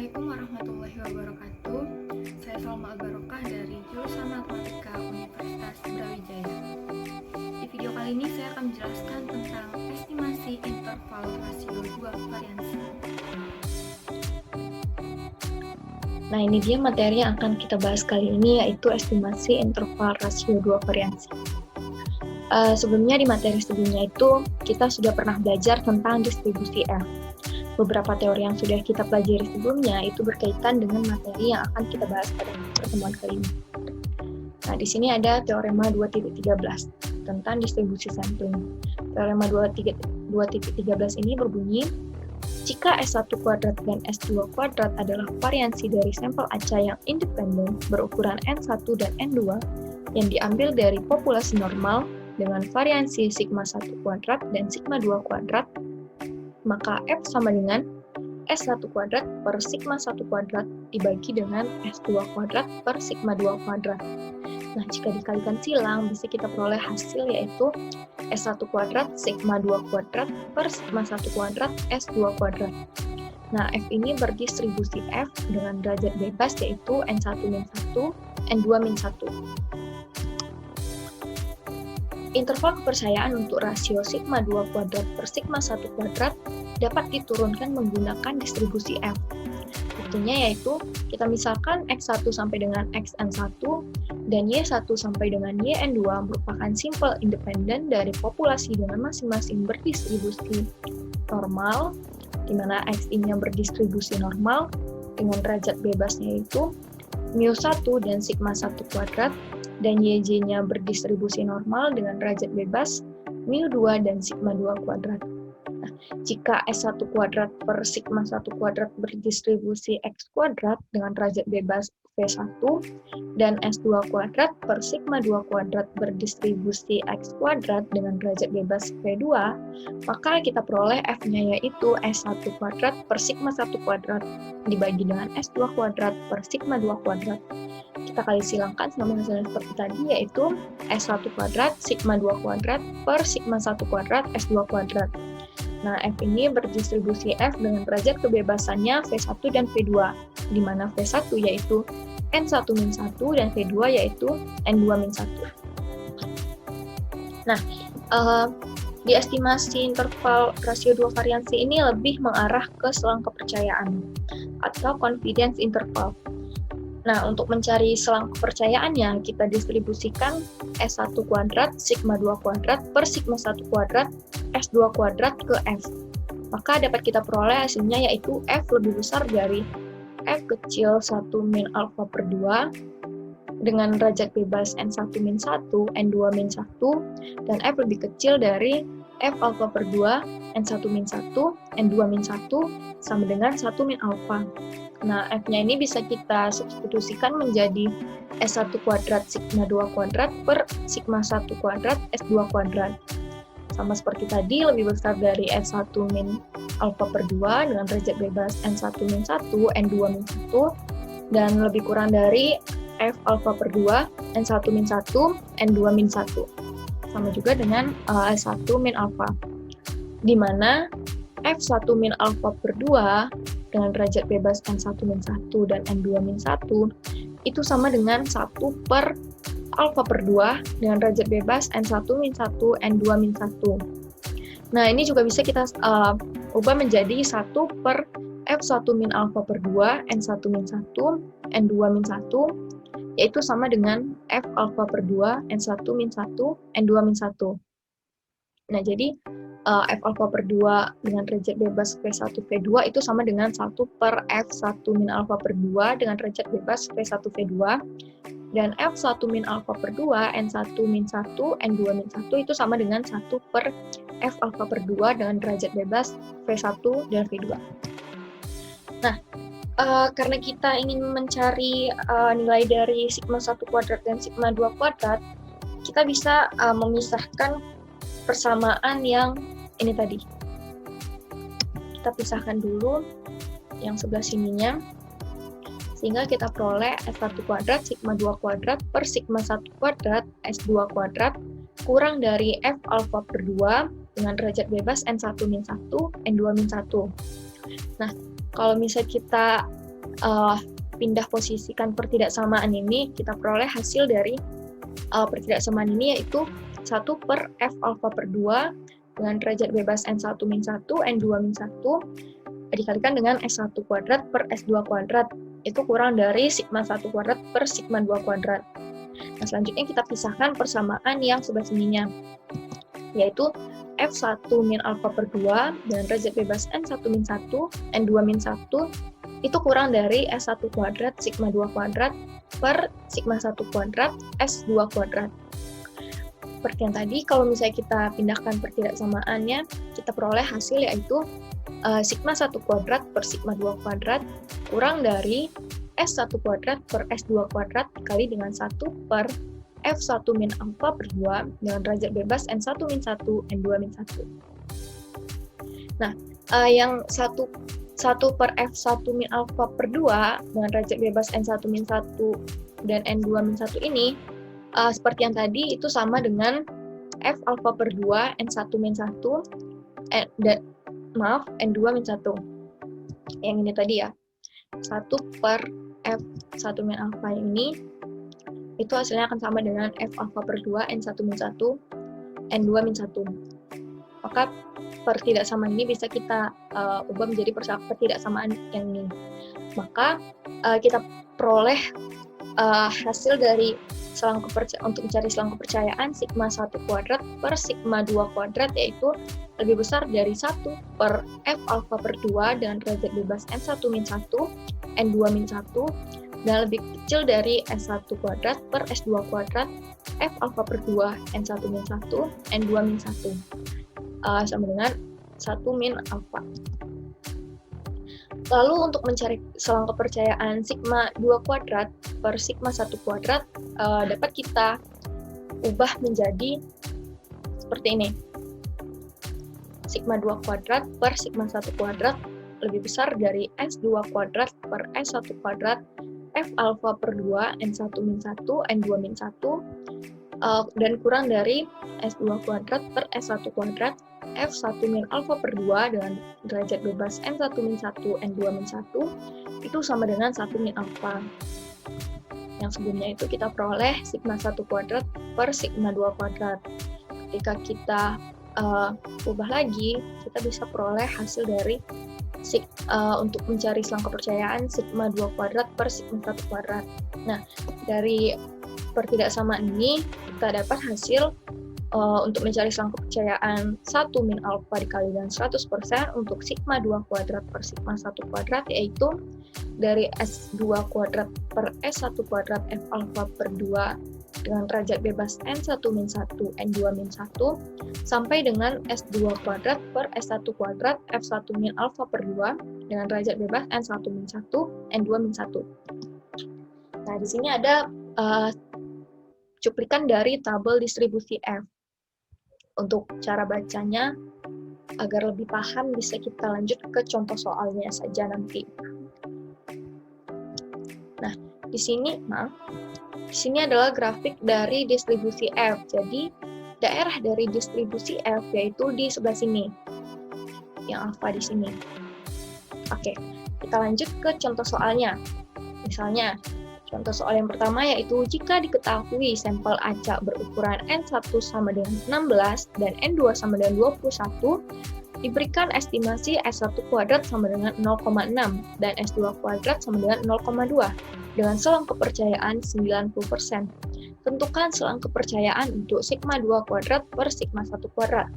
Assalamualaikum warahmatullahi wabarakatuh. Saya Salma Al-Barokah dari jurusan Matematika Universitas Brawijaya. Di video kali ini saya akan menjelaskan tentang estimasi interval rasio dua variansi. Nah, ini dia materi yang akan kita bahas kali ini, yaitu estimasi interval rasio dua variansi. Sebelumnya di materi sebelumnya itu kita sudah pernah belajar tentang distribusi F. Beberapa teori yang sudah kita pelajari sebelumnya itu berkaitan dengan materi yang akan kita bahas pada pertemuan kali ini. Nah, di sini ada teorema 2.13 tentang distribusi sampling. Teorema 2.13 ini berbunyi, jika S1 kuadrat dan S2 kuadrat adalah variansi dari sampel acak yang independen berukuran N1 dan N2 yang diambil dari populasi normal dengan variansi sigma 1 kuadrat dan sigma 2 kuadrat, maka F sama dengan S1 kuadrat per sigma 1 kuadrat dibagi dengan S2 kuadrat per sigma 2 kuadrat. Nah, jika dikalikan silang, bisa kita peroleh hasil yaitu S1 kuadrat sigma 2 kuadrat per sigma 1 kuadrat S2 kuadrat. Nah, F ini berdistribusi F dengan derajat bebas yaitu N1-1, N2-1. Interval kepercayaan untuk rasio sigma 2 kuadrat per sigma 1 kuadrat dapat diturunkan menggunakan distribusi F. Buktinya yaitu, kita misalkan X1 sampai dengan Xn1 dan Y1 sampai dengan Yn2 merupakan simpel independen dari populasi dengan masing-masing berdistribusi normal, di mana X ini yang berdistribusi normal dengan derajat bebasnya yaitu μ1 dan sigma 1 kuadrat, dan YJ-nya berdistribusi normal dengan derajat bebas μ2 dan sigma 2 kuadrat. Nah, jika S1 kuadrat per sigma 1 kuadrat berdistribusi X kuadrat dengan derajat bebas V1 dan S2 kuadrat per sigma 2 kuadrat berdistribusi X kuadrat dengan derajat bebas V2, maka kita peroleh F-nya yaitu S1 kuadrat per sigma 1 kuadrat dibagi dengan S2 kuadrat per sigma 2 kuadrat. Kita kali silangkan sama hasilnya seperti tadi, yaitu S1 kuadrat sigma 2 kuadrat per sigma 1 kuadrat S2 kuadrat. Nah, F ini berdistribusi F dengan derajat kebebasannya V1 dan V2, di mana V1 yaitu N1-1 dan V2 yaitu N2-1. Nah, di estimasi interval rasio dua variansi ini lebih mengarah ke selang kepercayaan atau confidence interval. Nah, untuk mencari selang kepercayaannya, kita distribusikan S1 kuadrat sigma 2 kuadrat per sigma 1 kuadrat S2 kuadrat ke F. Maka dapat kita peroleh hasilnya yaitu F lebih besar dari F kecil 1 min alpha per 2 dengan derajat bebas N1-1, N2-1, dan F lebih kecil dari F alpha per 2, N1-1, N2-1 sama dengan 1 min alpha. Nah, F-nya ini bisa kita substitusikan menjadi S1 kuadrat sigma 2 kuadrat per sigma 1 kuadrat S2 kuadrat. Sama seperti tadi, lebih besar dari S1 min alpha per 2 dengan derajat bebas N1-1, N2-1, dan lebih kurang dari F alpha per 2, N1-1, N2-1. Sama juga dengan S1 min alpha, di mana F1 min alpha per 2 dengan derajat bebas N1-1 dan N2-1 itu sama dengan 1 per alpha per 2 dengan derajat bebas N1-1, N2-1. Nah, ini juga bisa kita ubah menjadi 1 per F1 min alpha per 2, N1-1, N2-1, yaitu sama dengan F alpha per 2, N1-1, N2-1. Nah, jadi F alpha per 2 dengan derajat bebas V1, V2 itu sama dengan 1 per F1 min alpha per 2 dengan derajat bebas V1, V2, dan F1 min alpha per 2, N1-1, N2-1 itu sama dengan 1 per F alpha per 2 dengan derajat bebas V1 dan V2. Nah, karena kita ingin mencari nilai dari sigma 1 kuadrat dan sigma 2 kuadrat, kita bisa memisahkan persamaan yang ini tadi. Kita pisahkan dulu yang sebelah sininya, sehingga kita peroleh S1 kuadrat sigma 2 kuadrat per sigma 1 kuadrat S2 kuadrat kurang dari F alpha per 2 dengan derajat bebas N1-1, N2-1. Nah, kalau misalnya kita pindah posisikan pertidaksamaan ini, kita peroleh hasil dari pertidaksamaan ini yaitu 1 per F alfa per 2 dengan derajat bebas N1 min 1, N2 min 1 dikalikan dengan S1 kuadrat per S2 kuadrat. Itu kurang dari sigma 1 kuadrat per sigma 2 kuadrat. Nah, selanjutnya kita pisahkan persamaan yang sebelah sininya, yaitu F1 min alfa per 2 dengan derajat bebas N1 min 1, N2 min 1 itu kurang dari S1 kuadrat sigma 2 kuadrat per sigma 1 kuadrat S2 kuadrat. Seperti yang tadi, kalau misalnya kita pindahkan pertidaksamaannya, kita peroleh hasil yaitu sigma 1 kuadrat per sigma 2 kuadrat kurang dari S1 kuadrat per S2 kuadrat dikali dengan 1 per F1 min alfa per 2 dengan derajat bebas N1 min 1, N2 min 1. Nah, yang 1 per F1 min alfa per 2 dengan derajat bebas N1 min 1 dan N2 min 1 ini, seperti yang tadi, itu sama dengan F alfa per 2, N1 min 1, N2 min 1. Yang ini tadi ya, 1 per F1 min alfa ini, itu hasilnya akan sama dengan F alfa per 2, N1 min 1, N2 min 1. Maka pertidaksamaan ini bisa kita ubah menjadi pertidaksamaan yang ini. Maka kita peroleh hasil dari untuk mencari selang kepercayaan sigma 1 kuadrat per sigma 2 kuadrat yaitu lebih besar dari 1 per F alfa per 2 dengan derajat bebas N1 min 1, N2 min 1 dan lebih kecil dari S1 kuadrat per S2 kuadrat F alfa per 2, N1 min 1, N2 min 1 sama dengan 1 min alfa. Lalu untuk mencari selang kepercayaan sigma 2 kuadrat per sigma 1 kuadrat dapat kita ubah menjadi seperti ini. Sigma 2 kuadrat per sigma 1 kuadrat lebih besar dari S2 kuadrat per S1 kuadrat F alfa per 2, N1 min 1, N2 min 1 dan kurang dari S2 kuadrat per S1 kuadrat F1 min alfa per 2 dengan derajat bebas N1 min 1, N2 min 1 itu sama dengan 1 min alfa. Yang sebelumnya itu kita peroleh sigma 1 kuadrat per sigma 2 kuadrat. Ketika kita ubah lagi, kita bisa peroleh hasil dari untuk mencari selang kepercayaan sigma 2 kuadrat per sigma 1 kuadrat. Nah, dari pertidaksamaan ini kita dapat hasil untuk mencari selang kepercayaan 1 min alfa dikali dengan 100% untuk sigma 2 kuadrat per sigma 1 kuadrat yaitu dari S2 kuadrat per S1 kuadrat F alfa per 2 dengan derajat bebas N1 min 1, N2 min 1 sampai dengan S2 kuadrat per S1 kuadrat F1 min alfa per 2 dengan derajat bebas N1 min 1, N2 min 1. Nah, di sini ada cuplikan dari tabel distribusi F. Untuk cara bacanya, agar lebih paham bisa kita lanjut ke contoh soalnya saja nanti. Nah, di sini adalah grafik dari distribusi F. Jadi, daerah dari distribusi F yaitu di sebelah sini. Yang alfa di sini. Oke, kita lanjut ke contoh soalnya. Misalnya, contoh soal yang pertama yaitu jika diketahui sampel acak berukuran N1 sama dengan 16 dan N2 sama dengan 21, diberikan estimasi S1 kuadrat sama dengan 0,6 dan S2 kuadrat sama dengan 0,2 dengan selang kepercayaan 90%. Tentukan selang kepercayaan untuk sigma 2 kuadrat per sigma 1 kuadrat.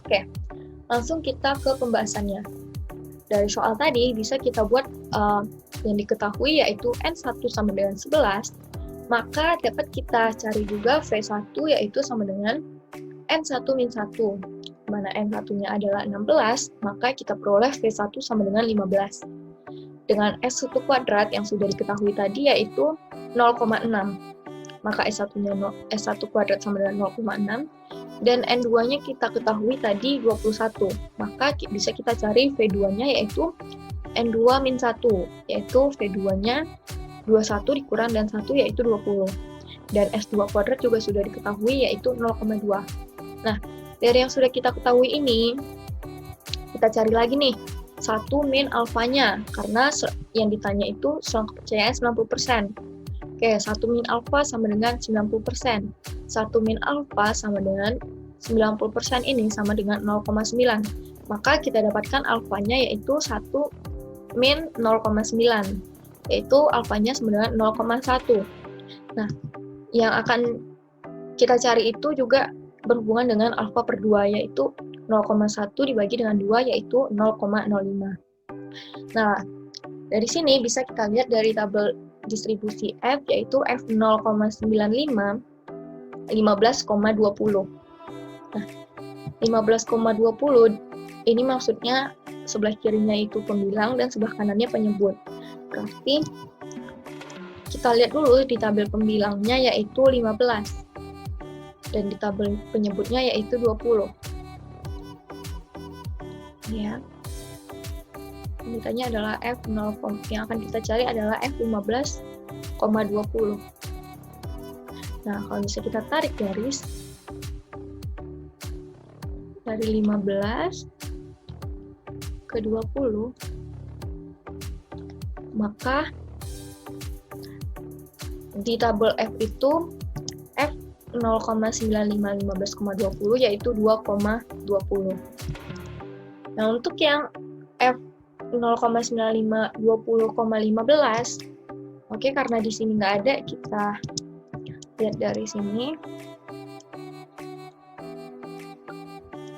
Oke, langsung kita ke pembahasannya. Dari soal tadi bisa kita buat yang diketahui yaitu N1 sama dengan 11, maka dapat kita cari juga V1 yaitu sama dengan N1 min 1. Mana N1-nya adalah 16, maka kita peroleh V1 sama dengan 15. Dengan S1 kuadrat yang sudah diketahui tadi yaitu 0,6. Maka S1 kuadrat sama dengan 0,6. Dan N2-nya kita ketahui tadi 21. Maka bisa kita cari V2-nya yaitu N2 min 1, yaitu V2-nya 21 dikurang dan 1 yaitu 20. Dan S2 kuadrat juga sudah diketahui yaitu 0,2. Nah, dari yang sudah kita ketahui ini, kita cari lagi nih 1 min alfanya, karena yang ditanya itu selang kepercayaan 90%. Oke, 1 min alfa sama dengan 90%. 1 min alfa sama dengan 90% ini sama dengan 0,9. Maka kita dapatkan alfanya yaitu 1 min 0,9, yaitu alfanya sama dengan 0,1. Nah, yang akan kita cari itu juga berhubungan dengan alfa per 2, yaitu 0,1 dibagi dengan 2, yaitu 0,05. Nah, dari sini bisa kita lihat dari tabel distribusi F, yaitu F 0,95, 15,20. Nah, 15,20 ini maksudnya sebelah kirinya itu pembilang dan sebelah kanannya penyebut. Berarti kita lihat dulu di tabel pembilangnya yaitu 15 dan di tabel penyebutnya yaitu 20. Ya. Ditanya adalah F0, yang akan kita cari adalah F15,20. Nah, kalau bisa kita tarik garis dari 15 ke 20, maka di tabel F itu F 0,95 15,20 yaitu 2,20. Nah, untuk yang F 0,95 20,15, oke, karena di sini nggak ada, kita lihat dari sini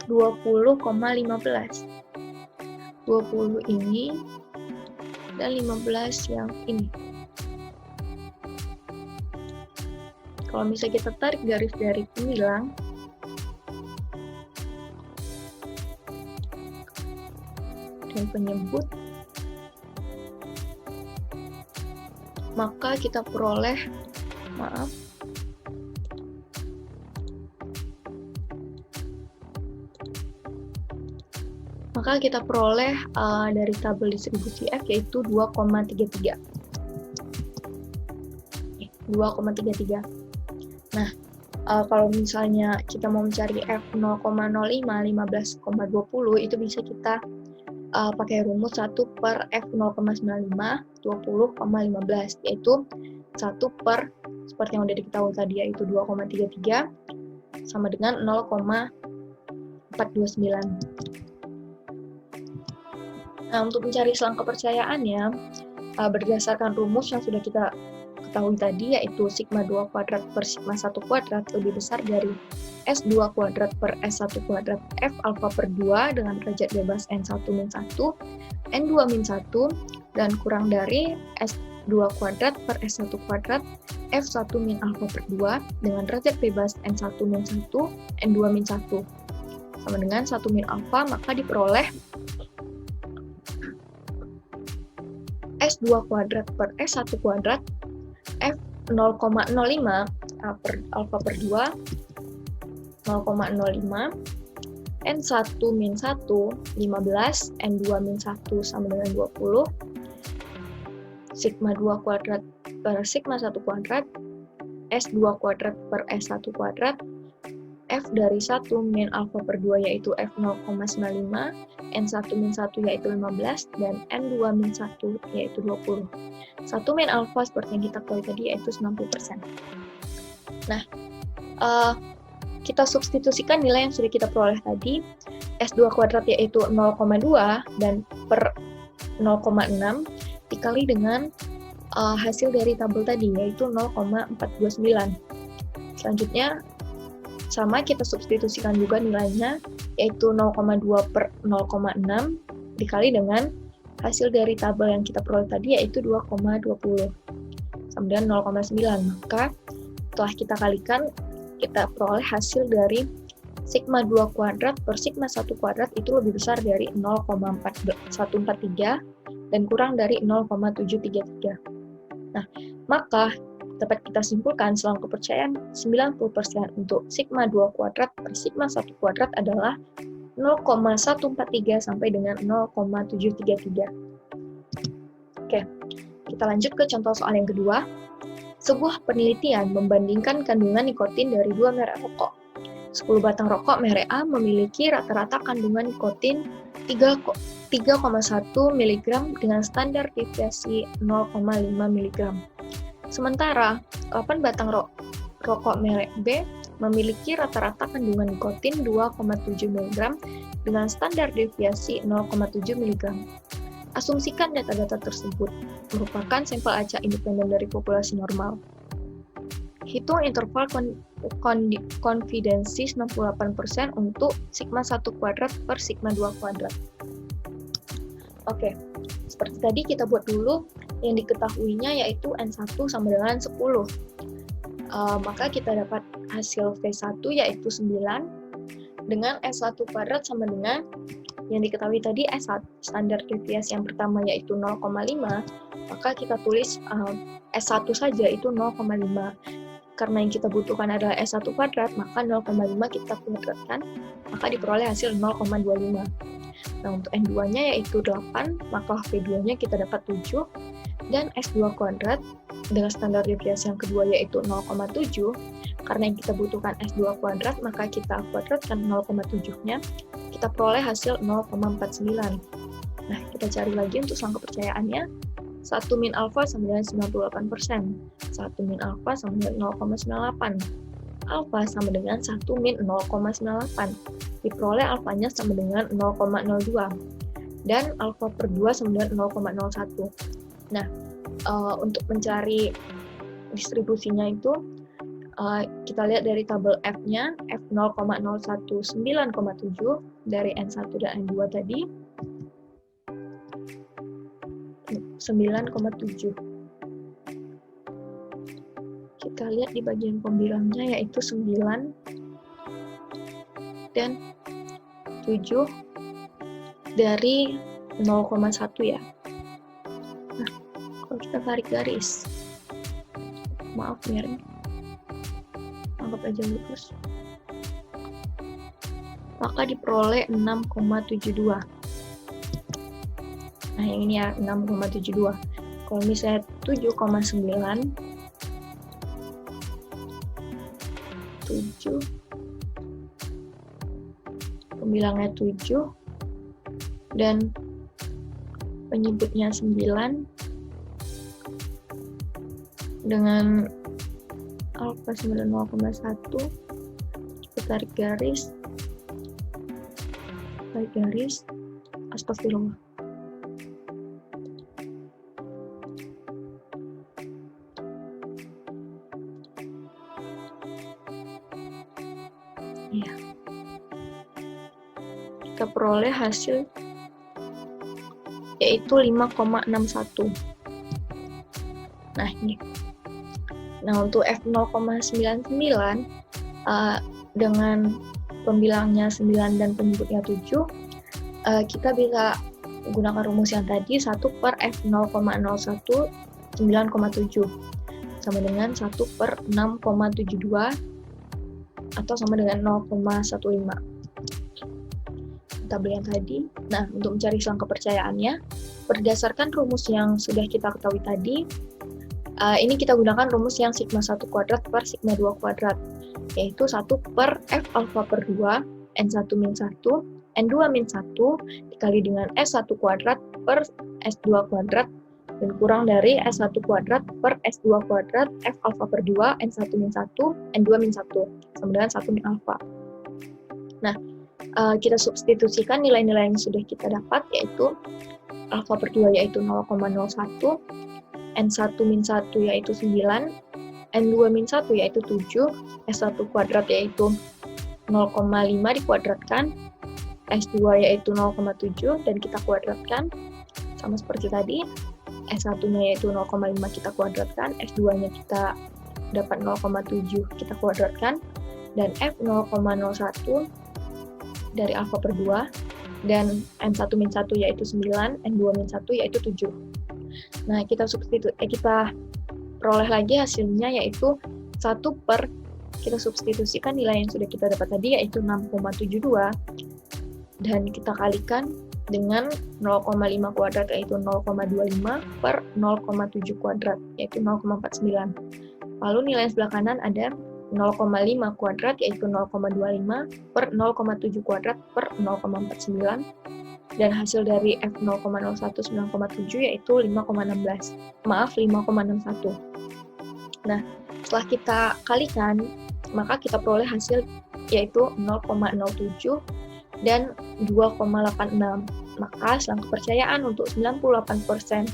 20,15. 20 ini dan 15 yang ini. Kalau misalnya kita tarik garis dari pembilang, dan penyebut, maka kita peroleh, dari tabel distribusi F yaitu 2,33. 2,33. Nah, kalau misalnya kita mau mencari F 0,05 15,20 itu bisa kita pakai rumus 1 per F 0,95 20,15, yaitu 1 per, seperti yang udah diketahui tadi, yaitu 2,33 sama dengan 0,429. Nah, untuk mencari selang kepercayaannya, berdasarkan rumus yang sudah kita ketahui tadi, yaitu sigma 2 kuadrat per sigma 1 kuadrat lebih besar dari S2 kuadrat per S1 kuadrat F alfa per 2 dengan derajat bebas N1 min 1, N2 min 1, dan kurang dari S2 kuadrat per S1 kuadrat F1 min alfa per 2 dengan derajat bebas N1 min 1, N2 min 1 sama dengan 1 min alfa, maka diperoleh S2 kuadrat per S1 kuadrat F 0,05 per alfa per 2 0,05, N1 min 1 15, N2 min 1 sama dengan 20, sigma 2 kuadrat per sigma 1 kuadrat, S2 kuadrat per S1 kuadrat, F dari 1 min alfa per 2 yaitu F 0,95, N1 min 1 yaitu 15, dan N2 min 1 yaitu 20. 1 min alfa seperti yang kita ketahui tadi yaitu 90%. Nah, kita substitusikan nilai yang sudah kita peroleh tadi, S2 kuadrat yaitu 0,2 dan per 0,6 dikali dengan hasil dari tabel tadi yaitu 0,429. Selanjutnya sama, kita substitusikan juga nilainya yaitu 0,2 per 0,6 dikali dengan hasil dari tabel yang kita peroleh tadi yaitu 2,20 sama dengan 0,9. Maka setelah kita kalikan, kita peroleh hasil dari sigma 2 kuadrat per sigma 1 kuadrat itu lebih besar dari 0,143 dan kurang dari 0,733. Nah, maka dapat kita simpulkan selang kepercayaan 90% untuk sigma 2 kuadrat per sigma 1 kuadrat adalah 0,143 sampai dengan 0,733. Oke, kita lanjut ke contoh soal yang kedua. Sebuah penelitian membandingkan kandungan nikotin dari 2 merek rokok. 10 batang rokok merek A memiliki rata-rata kandungan nikotin 3,3 3,1 mg dengan standar deviasi 0,5 mg. Sementara 8 batang rokok merek B memiliki rata-rata kandungan nikotin 2,7 mg dengan standar deviasi 0,7 mg. Asumsikan data-data tersebut merupakan sampel acak independen dari populasi normal. Hitung interval konfidensi 68% untuk sigma 1 kuadrat per sigma 2 kuadrat. Oke, seperti tadi kita buat dulu yang diketahuinya yaitu N1 sama dengan 10. Maka kita dapat hasil V1 yaitu 9 dengan S1 kuadrat sama dengan yang diketahui tadi S1 standar deviasi yang pertama yaitu 0,5, maka kita tulis S1 saja itu 0,5. Karena yang kita butuhkan adalah S1 kuadrat, maka 0,5 kita kuadratkan, maka diperoleh hasil 0,25. Nah, untuk N2-nya yaitu 8, maka V2-nya kita dapat 7, dan S2 kuadrat dengan standar deviasi yang kedua yaitu 0,7. Karena yang kita butuhkan S2 kuadrat, maka kita kuadratkan 0,7-nya, kita peroleh hasil 0,49. Nah, kita cari lagi untuk sangka kepercayaannya. 1 min alfa sama dengan 98%. 1 min alfa sama dengan 0,98. Alfa sama dengan 1 min 0,98. Diperoleh alfanya sama dengan 0,02. Dan alfa per 2 sama dengan 0,01. Nah, untuk mencari distribusinya itu, kita lihat dari tabel F-nya, F 0,019,7 dari N1 dan N2 tadi, 9,7. Kita lihat di bagian pembilangnya yaitu 9 dan 7 dari 0,1 ya. Nah, kalau kita tarik garis, maaf miring, anggap aja lurus, maka diperoleh 6,72. Nah, yang ini ya 6,72. Kalau misalnya 7,9, 7, pembilangnya 7, dan penyebutnya 9, dengan alfa 0,1, kita tarik garis, astagfirullah. Ya. Kita peroleh hasil yaitu 5,61. Nah, ini. Nah, untuk F0,99 dengan pembilangnya 9 dan penyebutnya 7, kita bisa gunakan rumus yang tadi 1 per F0,01 9,7 sama dengan 1 per 6,72 atau sama dengan 0,15. Tabel yang tadi. Nah, untuk mencari selang kepercayaannya, berdasarkan rumus yang sudah kita ketahui tadi, ini kita gunakan rumus yang sigma 1 kuadrat per sigma 2 kuadrat, yaitu 1 per F alfa per 2, N1 min 1, N2 min 1, dikali dengan S1 kuadrat per S2 kuadrat, dan kurang dari S1 kuadrat per S2 kuadrat, F alfa per 2, N1 min 1, N2 min 1, sama dengan 1 min alfa. Nah, kita substitusikan nilai-nilai yang sudah kita dapat, yaitu alfa per 2 yaitu 0,01, N1 min 1 yaitu 9, N2 min 1 yaitu 7, S1 kuadrat yaitu 0,5 dikuadratkan, S2 yaitu 0,7 dan kita kuadratkan, sama seperti tadi, S1-nya yaitu 0,5 kita kuadratkan, S2-nya kita dapat 0,7 kita kuadratkan, dan F 0,01 dari alfa per 2, dan N1 min 1 yaitu 9, N2 min 1 yaitu 7. Nah, kita peroleh lagi hasilnya yaitu 1 per, kita substitusikan nilai yang sudah kita dapat tadi yaitu 6,72, dan kita kalikan dengan 0,5 kuadrat yaitu 0,25 per 0,7 kuadrat yaitu 0,49. Lalu nilai sebelah kanan ada 0,5 kuadrat yaitu 0,25 per 0,7 kuadrat per 0,49 dan hasil dari F0,01 9,7 yaitu 5,16. Maaf, 5,61. Nah, setelah kita kalikan, maka kita peroleh hasil yaitu 0,07 dan 2,86. Maka selang kepercayaan untuk 98%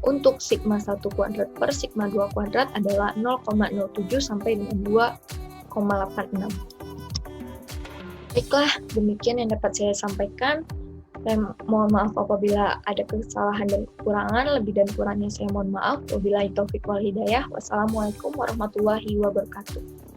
untuk sigma 1 kuadrat per sigma 2 kuadrat adalah 0,07 sampai dengan 2,86. Baiklah, demikian yang dapat saya sampaikan. Saya mohon maaf apabila ada kesalahan dan kekurangan. Lebih dan kurangnya saya mohon maaf. Wabillahi taufiq wal hidayah. Wassalamualaikum warahmatullahi wabarakatuh.